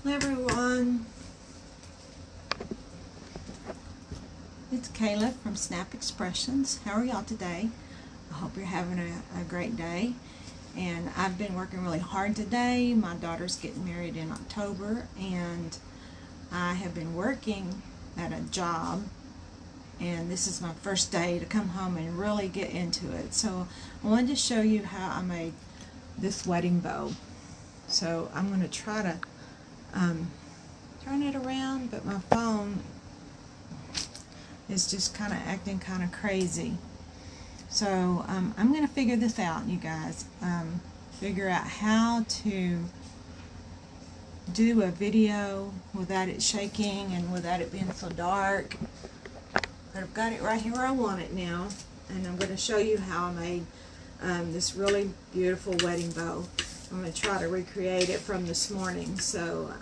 Hello everyone, it's Kayla from Snap Expressions. How are y'all today? I hope you're having a great day. And I've been working really hard today. My daughter's getting married in October, and I have been working at a job, and this is my first day to come home and really get into it. So I wanted to show you how I made this wedding bow. So I'm going to try to turn it around, but my phone is just kind of acting kind of crazy. So I'm going to figure this out, you guys. Figure out how to do a video without it shaking and without it being so dark. But I've got it right here where I want it now, and I'm going to show you how I made this really beautiful wedding bow. I'm going to try to recreate it from this morning. So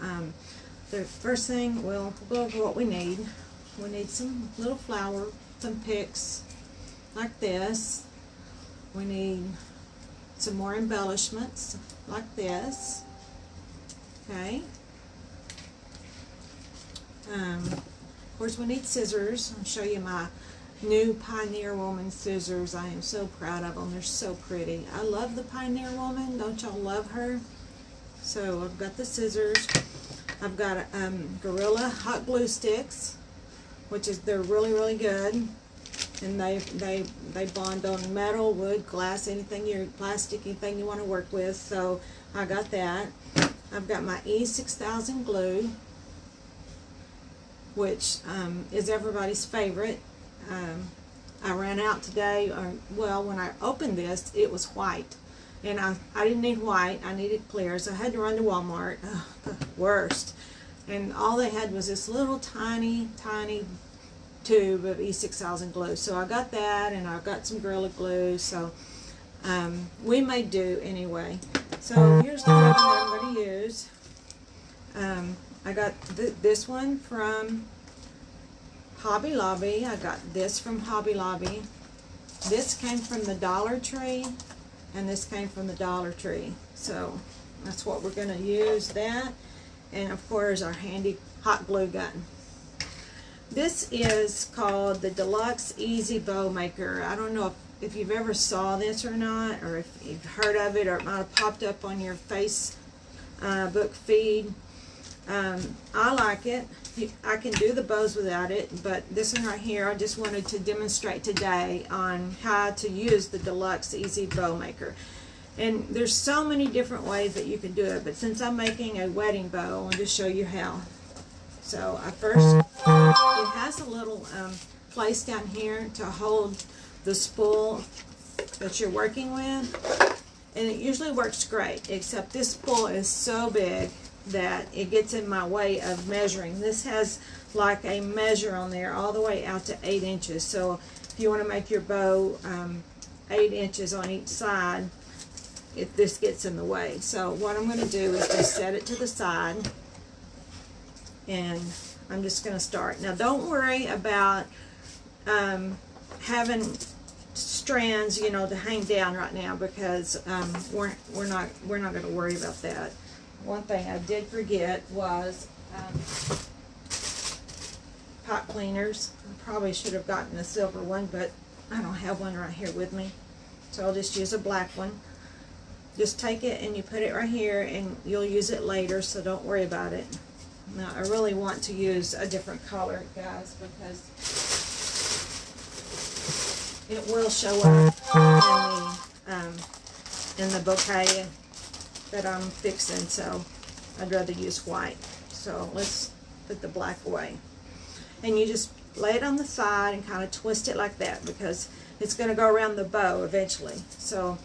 the first thing, we'll go over what we need. We need some little flower, some picks like this. We need some more embellishments like this. Okay. Of course, we need scissors. I'll show you my new Pioneer Woman scissors. I am so proud of them. They're so pretty. I love the Pioneer Woman. Don't y'all love her? So I've got the scissors. I've got Gorilla hot glue sticks, which is, they're really good, and they bond on metal, wood, glass, plastic, anything you want to work with. So I got that. I've got my E6000 glue, which is everybody's favorite. I ran out today, well, when I opened this, it was white, and I didn't need white, I needed clear, so I had to run to Walmart. Ugh, the worst. And all they had was this little tiny tube of E6000 glue. So I got that, and I got some Gorilla Glue, so we may do anyway. So here's the ribbon that I'm going to use. I got this one from Hobby Lobby. I got this from Hobby Lobby. This came from the Dollar Tree, and this came from the Dollar Tree. So that's what we're going to use, that. And of course our handy hot glue gun. This is called the Deluxe Easy Bow Maker. I don't know if you've ever saw this or not, or if you've heard of it, or it might have popped up on your Facebook feed. I like it. I can do the bows without it, but this one right here, I just wanted to demonstrate today on how to use the Deluxe Easy Bow Maker. And there's so many different ways that you can do it, but since I'm making a wedding bow, I want to show you how. So it has a little place down here to hold the spool that you're working with, and it usually works great, except this spool is so big that it gets in my way of measuring. This has like a measure on there all the way out to 8 inches. So if you want to make your bow 8 inches on each side, if this gets in the way. So what I'm going to do is just set it to the side, and I'm just going to start. Now don't worry about having strands, you know, to hang down right now, because we're not going to worry about that. One thing I did forget was pot cleaners. I probably should have gotten a silver one, but I don't have one right here with me, so I'll just use a black one. Just take it and you put it right here, and you'll use it later, so don't worry about it. Now I really want to use a different color, guys, because it will show up in the bouquet that I'm fixing, so I'd rather use white. So let's put the black away. And you just lay it on the side and kind of twist it like that, because it's going to go around the bow eventually. So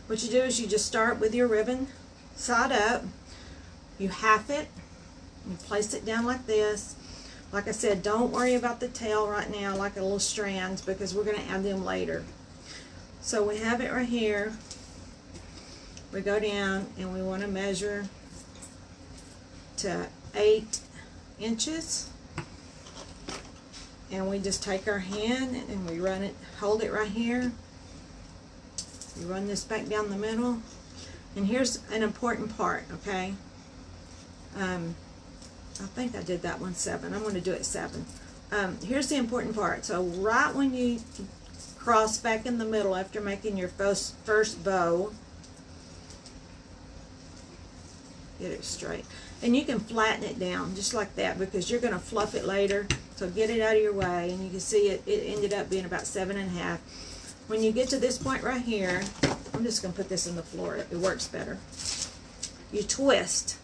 what you do is you just start with your ribbon side up, you half it, you place it down like this. Like I said, don't worry about the tail right now, like a little strands, because we're going to add them later. So we have it right here. We go down and we want to measure to 8 inches, and we just take our hand and we run it, hold it right here. You run this back down the middle, and here's an important part, okay? I think I did that one 7. I'm going to do it 7. Here's the important part. So right when you cross back in the middle after making your first bow, get it straight. And you can flatten it down just like that because you're going to fluff it later. So get it out of your way, and you can see it ended up being about 7.5. When you get to this point right here, I'm just going to put this in the floor. It works better. You twist.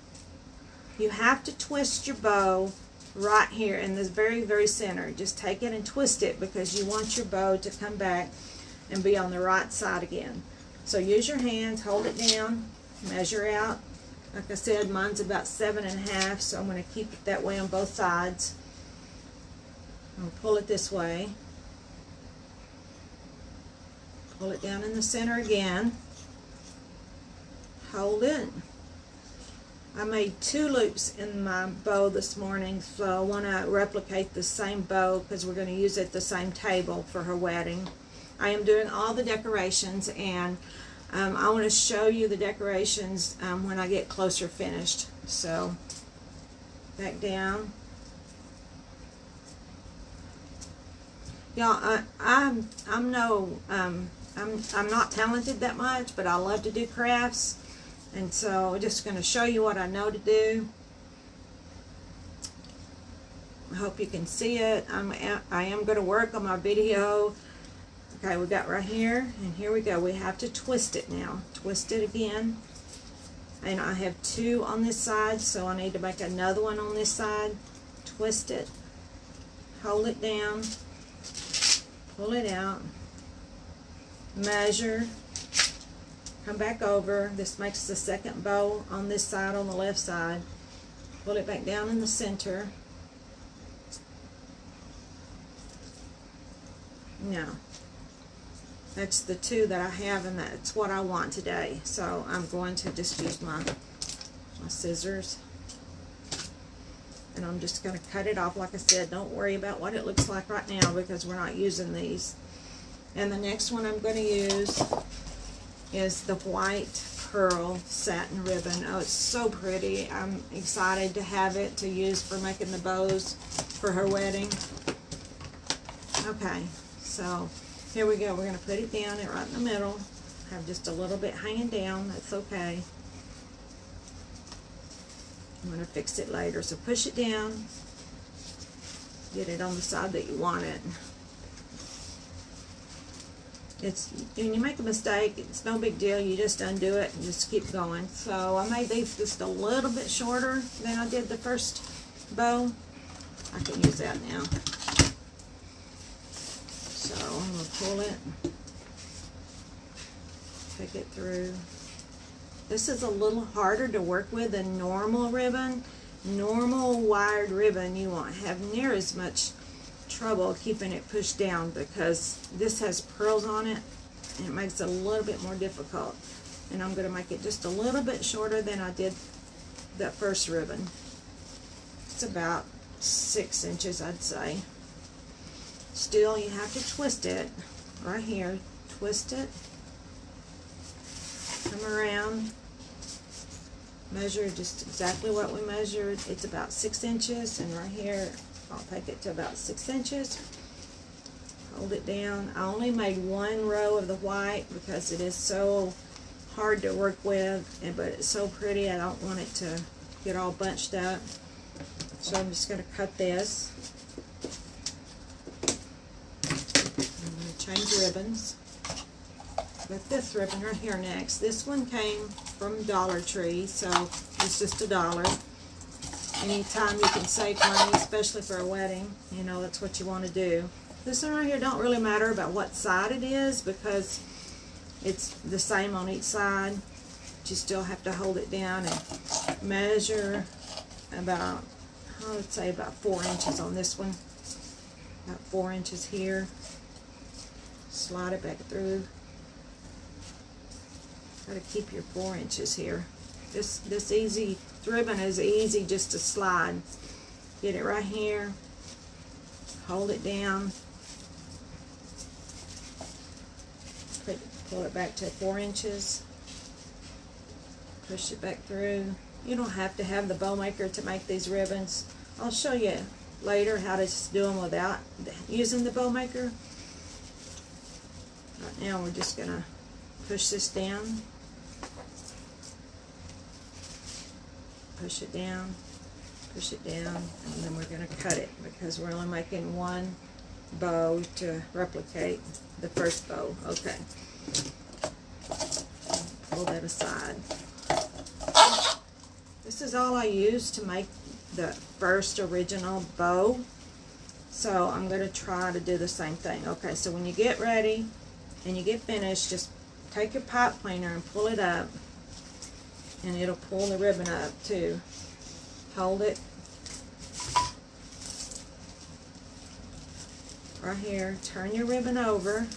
You have to twist your bow right here in this very, very center. Just take it and twist it because you want your bow to come back and be on the right side again. So use your hands, hold it down, measure out. Like I said, mine's about 7.5, so I'm going to keep it that way on both sides. I'll pull it this way. Pull it down in the center again. Hold it. I made 2 loops in my bow this morning, so I want to replicate the same bow because we're going to use it at the same table for her wedding. I am doing all the decorations, and I want to show you the decorations when I get closer finished. So back down. Y'all, I'm not talented that much, but I love to do crafts. And so I'm just going to show you what I know to do. I hope you can see it. I am going to work on my video. Okay, we got right here, and here we go. We have to twist it now. Twist it again. And I have 2 on this side, so I need to make another one on this side. Twist it. Hold it down. Pull it out. Measure. Come back over. This makes the second bow on this side, on the left side. Pull it back down in the center. Now, that's the 2 that I have, and that's what I want today. So I'm going to just use my scissors. And I'm just going to cut it off. Like I said, don't worry about what it looks like right now because we're not using these. And the next one I'm going to use is the white pearl satin ribbon. Oh, it's so pretty. I'm excited to have it to use for making the bows for her wedding. Okay, so here we go. We're going to put it down right in the middle. Have just a little bit hanging down. That's okay. I'm going to fix it later. So push it down. Get it on the side that you want it. When you make a mistake, it's no big deal. You just undo it and just keep going. So I made these just a little bit shorter than I did the first bow. I can use that now. So I'm going to pull it, take it through. This is a little harder to work with than normal ribbon. Normal wired ribbon, you won't have near as much trouble keeping it pushed down because this has pearls on it and it makes it a little bit more difficult. And I'm going to make it just a little bit shorter than I did that first ribbon. It's about 6 inches, I'd say. Still, you have to twist it right here. Twist it. Come around. Measure just exactly what we measured. It's about 6 inches, and right here I'll take it to about 6 inches. Hold it down. I only made 1 row of the white because it is so hard to work with, but it's so pretty. I don't want it to get all bunched up. So I'm just going to cut this. I'm going to change ribbons. Got this ribbon right here next. This one came from Dollar Tree, so it's just $1. Anytime you can save money, especially for a wedding, you know, that's what you want to do. This one right here don't really matter about what side it is because it's the same on each side. You still have to hold it down and measure about, I would say about 4 inches on this one. About 4 inches here. Slide it back through. Got to keep your 4 inches here. This ribbon is easy just to slide. Get it right here. Hold it down. Pull it back to 4 inches. Push it back through. You don't have to have the bow maker to make these ribbons. I'll show you later how to just do them without using the bow maker. Right now we're just going to push this down, push it down, push it down, and then we're going to cut it because we're only making one bow to replicate the first bow. Okay. Pull that aside. This is all I use to make the first original bow. So I'm going to try to do the same thing. Okay, so when you get ready and you get finished, just take your pipe cleaner and pull it up, and it'll pull the ribbon up too. Hold it right here, turn your ribbon over,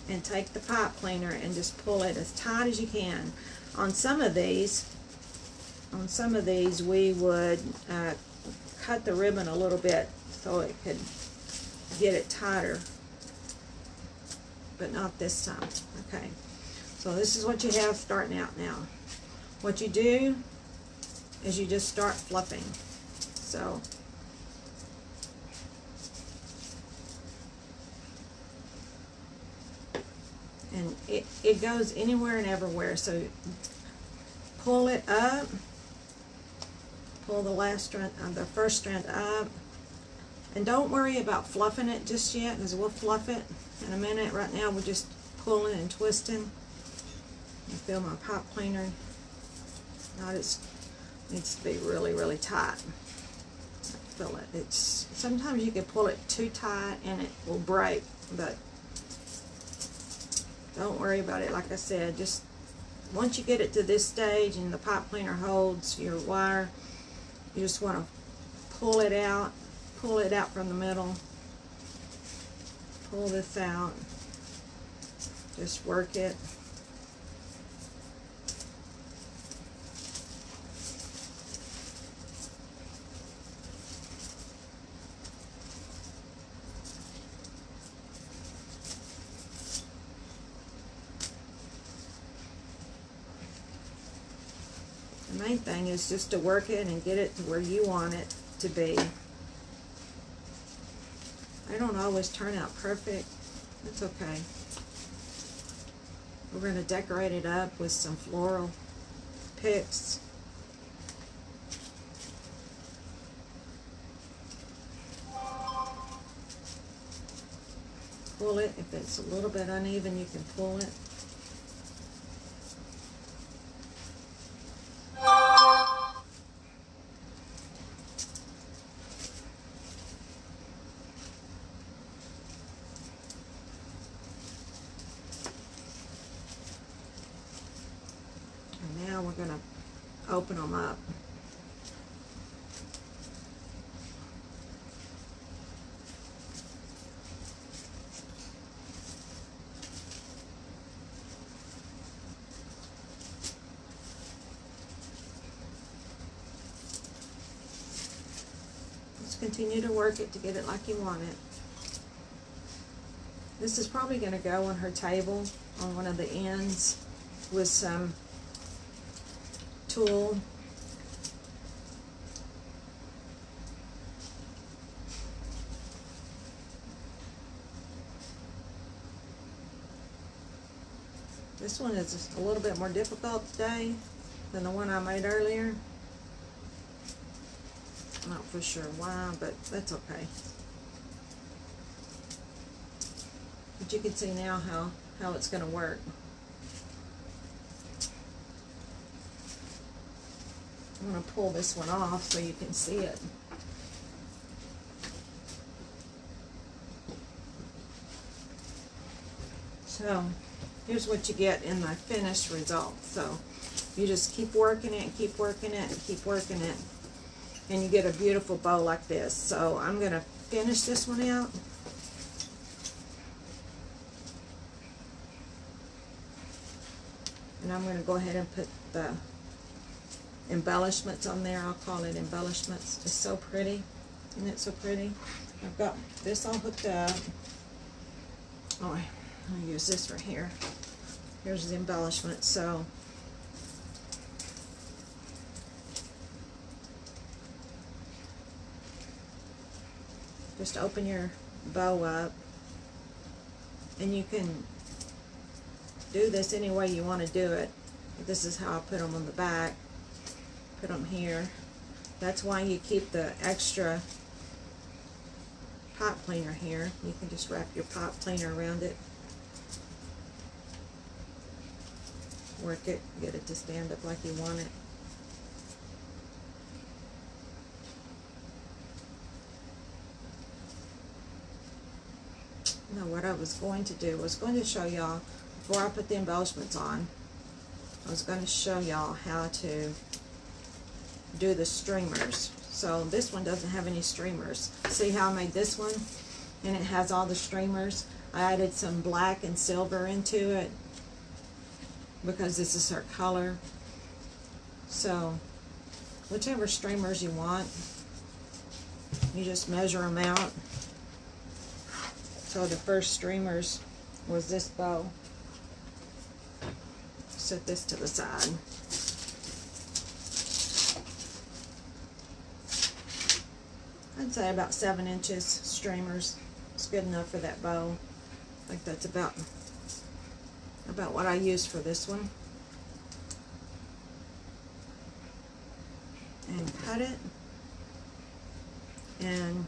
and take the pipe cleaner and just pull it as tight as you can. On some of these we would cut the ribbon a little bit so it could get it tighter, but not this time. Okay, so this is what you have starting out now. What you do is you just start fluffing. So and it goes anywhere and everywhere. So pull it up, pull the last strand, the first strand up, and don't worry about fluffing it just yet, because we'll fluff it in a minute. Right now we're just pulling and twisting. I feel my pipe cleaner. Now it needs to be really, really tight. I feel it. It's sometimes you can pull it too tight and it will break, but don't worry about it. Like I said, just once you get it to this stage and the pipe cleaner holds your wire, you just want to pull it out from the middle, pull this out, just work it. The main thing is just to work it and get it to where you want it to be. They don't always turn out perfect. It's okay. We're going to decorate it up with some floral picks. Pull it. If it's a little bit uneven, you can pull it. And now we're going to open them up. Continue to work it to get it like you want it. This is probably going to go on her table on one of the ends with some tulle. This one is just a little bit more difficult today than the one I made earlier. Not for sure why, but that's okay. But you can see now how it's going to work. I'm going to pull this one off so you can see it. So here's what you get in the finished result. So you just keep working it and keep working it and keep working it, and you get a beautiful bow like this. So I'm going to finish this one out. And I'm going to go ahead and put the embellishments on there. I'll call it embellishments. It's so pretty. Isn't it so pretty? I've got this all hooked up. Oh, I'll use this right here. Here's the embellishment. So just open your bow up, and you can do this any way you want to do it. This is how I put them on the back. Put them here. That's why you keep the extra pipe cleaner here. You can just wrap your pipe cleaner around it. Work it, get it to stand up like you want it. Now what I was going to do was going to show y'all, before I put the embellishments on, I was going to show y'all how to do the streamers. So this one doesn't have any streamers. See how I made this one? And it has all the streamers. I added some black and silver into it because this is her color. So whichever streamers you want, you just measure them out. So the first streamers was this bow. Set this to the side. I'd say about 7 inches streamers. It's good enough for that bow. I think that's about what I used for this one. And cut it. And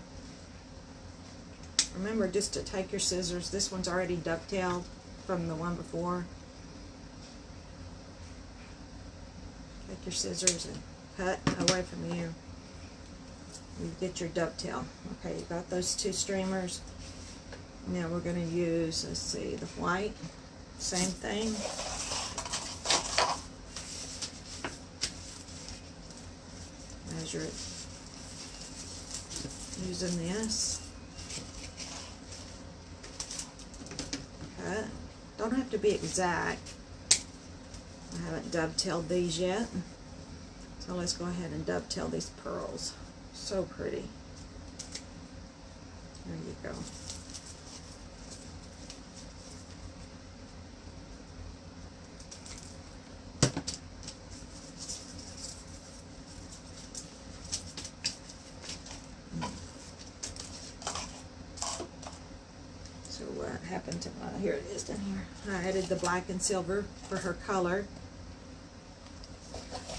remember just to take your scissors. This one's already dovetailed from the one before. Take your scissors and cut away from you. You get your dovetail. Okay, you got those 2 streamers. Now we're going to use, let's see, the white. Same thing. Measure it using this. Cut. Don't have to be exact. I haven't dovetailed these yet. So let's go ahead and dovetail these pearls. So pretty. There you go. So what happened to my, here it is down here. I added the black and silver for her color.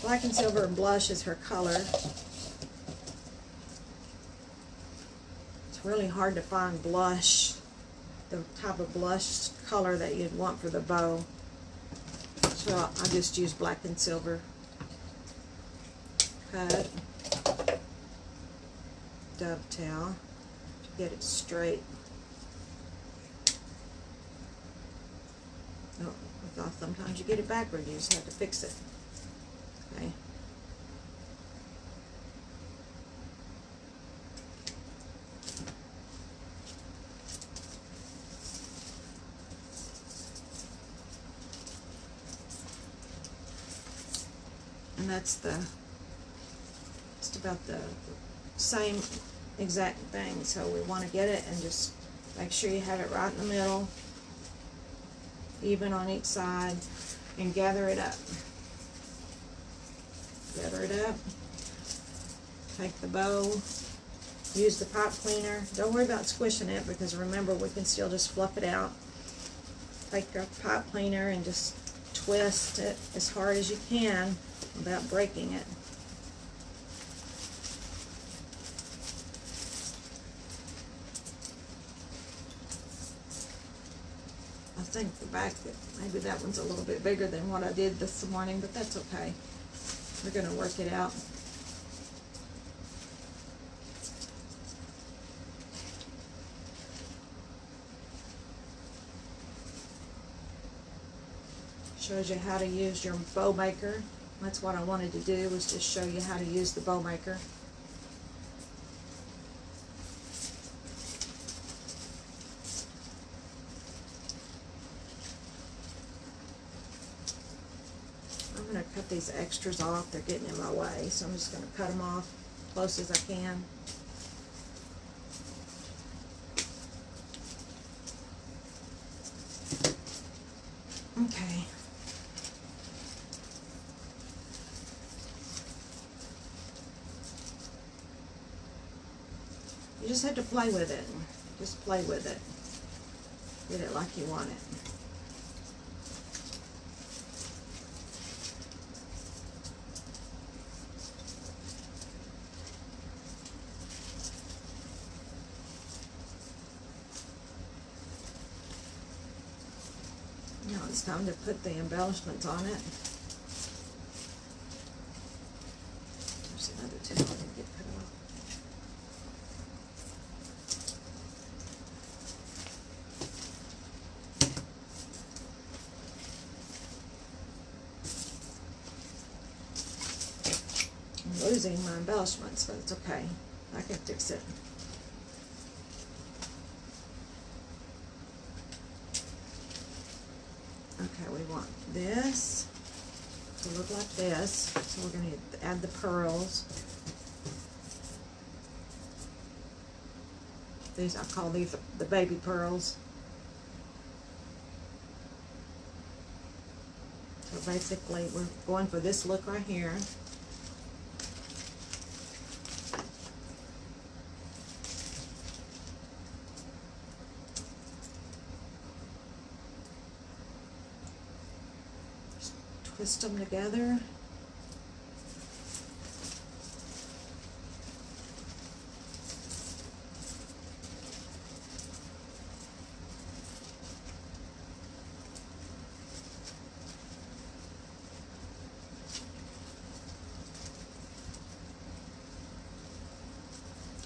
Black and silver and blush is her color. It's really hard to find blush, the type of blush color that you'd want for the bow. So I just use black and silver. Cut. Dovetail to get it straight. No, I thought sometimes you get it backward, you just have to fix it. Okay. And that's just about the same exact thing. So we want to get it and just make sure you have it right in the middle, even on each side, and gather it up. Gather it up. Take the bow, use the pipe cleaner. Don't worry about squishing it, because remember, we can still just fluff it out. Take your pipe cleaner and just twist it as hard as you can without breaking it. I think the back, maybe that one's a little bit bigger than what I did this morning, but that's okay. We're going to work it out. Shows you how to use your bow maker. That's what I wanted to do, was just show you how to use the bow maker. I'm going to cut these extras off. They're getting in my way, so I'm just going to cut them off as close as I can. Okay. You just have to play with it. Just play with it. Get it like you want it. Now it's time to put the embellishments on it. There's another towel I didn't get put on. I'm losing my embellishments, but it's okay. I can fix it. Okay, we want this to look like this, so we're going to add the pearls. These, I call these the baby pearls. So basically we're going for this look right here. Twist them together.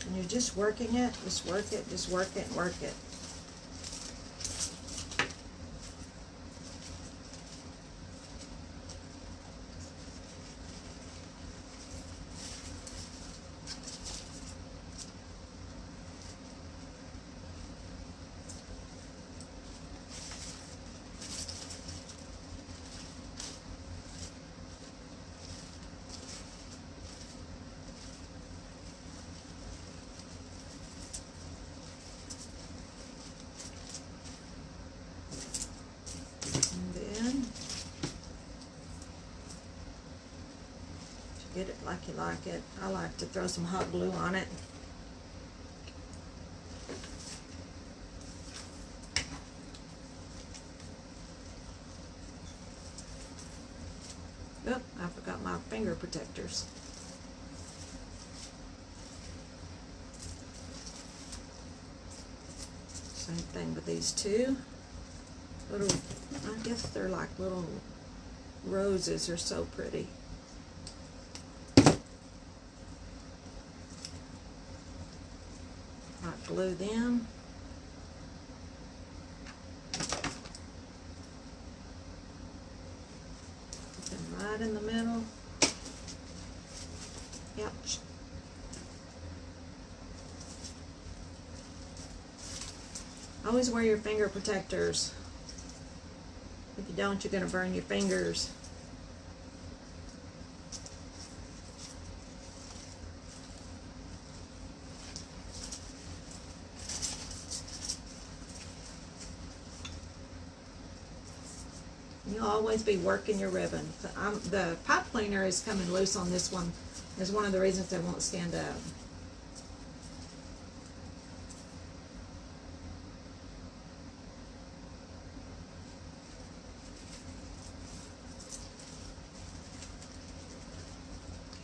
And you're just working it, just work it, just work it, work it. Get it like you like it. I like to throw some hot glue on it. Oop, I forgot my finger protectors. Same thing with these two. Little, I guess they're like little roses. They're so pretty. Glue them. Put them right in the middle. Yep. Always wear your finger protectors. If you don't, you're going to burn your fingers. You'll always be working your ribbon. The pipe cleaner is coming loose on this one. Is one of the reasons they won't stand up.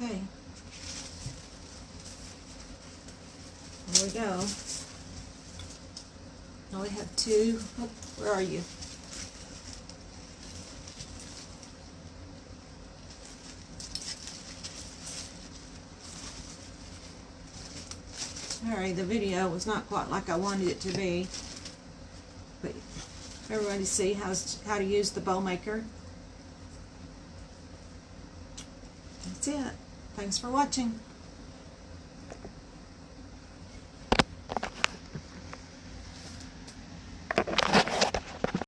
Okay. There we go. Now we have two. Oh, where are you? Sorry, the video was not quite like I wanted it to be, but everybody see how to use the bow maker. That's it. Thanks for watching.